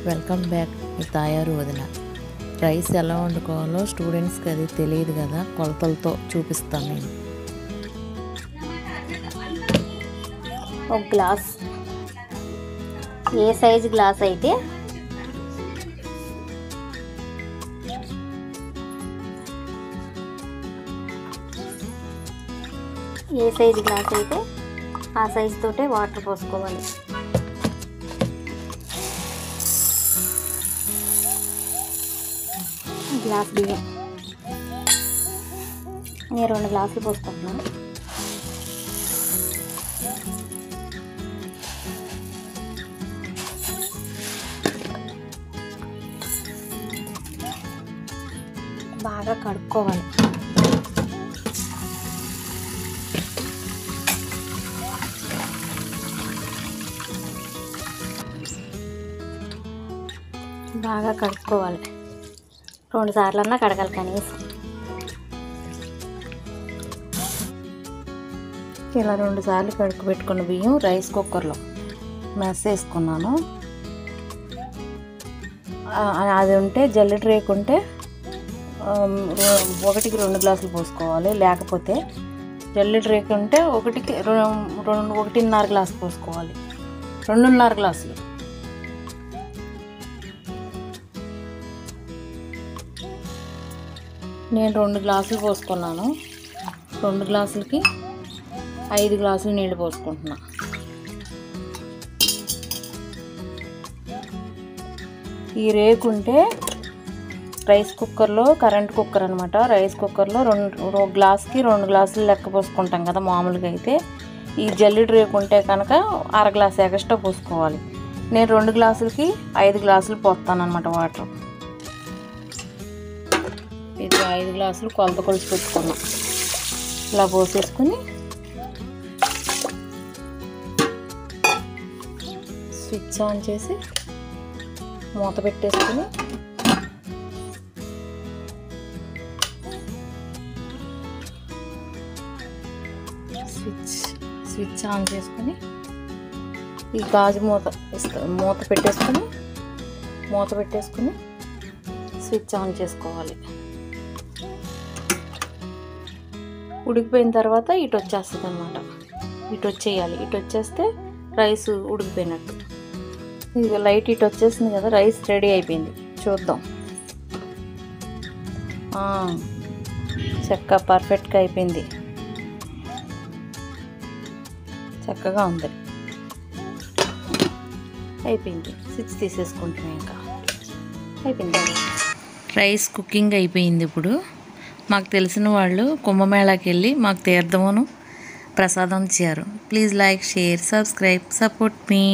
Welcome back మీ తాయారు వదిన. Rice ఎలా వండుకోవాలో స్టూడెంట్స్కి అది తెలియదు కదా, కొలతలతో చూపిస్తాను నేను. ఒక గ్లాస్, ఏ సైజు గ్లాస్ అయితే ఆ సైజు తోటే వాటర్ పోసుకోవాలి. గ్లాస్ బియ్యం నేను 2 గ్లాసులు పోసుకుంటున్నాను. బాగా కడుక్కోవాలి. బాగా కడుక్కోవాలి, 2 సార్లన్నా కడగాలి కనీసం. ఇలా 2 సార్లు కడుక్కు పెట్టుకున్న బియ్యం రైస్ కుక్కర్లో వేసుకున్నాను. అది ఉంటే జల్లెడ రేకు ఉంటే 1కి 2 గ్లాసులు పోసుకోవాలి, లేకపోతే జల్లెడ రేకు ఉంటే 1కి 1.5 గ్లాసు పోసుకోవాలి. 2.5 గ్లాసులు. నేను 2 గ్లాసులు పోసుకున్నాను. 2 గ్లాసులకి 5 గ్లాసులు నీళ్ళు పోసుకుంటున్నా. ఈ రేకు ఉంటే రైస్ కుక్కర్లో, కరెంట్ కుక్కర్ అనమాట, రైస్ కుక్కర్లో 2 గ్లాసుకి 2 గ్లాసులు లెక్క పోసుకుంటాం కదా మామూలుగా అయితే. ఈ జల్లెడ రేకు ఉంటే కనుక 1/2 గ్లాసు ఎక్స్ట్రా పోసుకోవాలి. నేను 2 గ్లాసులకి 5 గ్లాసులు పోస్తాను అనమాట వాటర్. ఇది 5 గ్లాసులు కొలత కొలిసి పెట్టుకున్నాం. ఇలా పోసేసుకుని స్విచ్ ఆన్ చేసి మూత పెట్టేసుకుని స్విచ్ ఆన్ చేసుకుని ఈ గాజు మూత పెట్టేసుకుని స్విచ్ ఆన్ చేసుకోవాలి. ఉడికిపోయిన తర్వాత ఇటు వచ్చేస్తుంది అన్నమాట. ఇటు వచ్చేయాలి. ఇటు వచ్చేస్తే రైస్ ఉడికిపోయినట్టు. ఇది లైట్ ఇటు వచ్చేసింది కదా, రైస్ రెడీ అయిపోయింది. చూద్దాం. పర్ఫెక్ట్గా అయిపోయింది, చక్కగా ఉంది. అయిపోయింది. స్విచ్ తీసేసుకుంటున్నాం. ఇంకా అయిపోయింది. రైస్ కుకింగ్ అయిపోయింది. ఇప్పుడు మాకు తెలిసిన వాళ్ళు కుంభమేళాకి వెళ్ళి మాకు తీర్థమును ప్రసాదం ఇచ్చారు. Please like, share, subscribe, support me.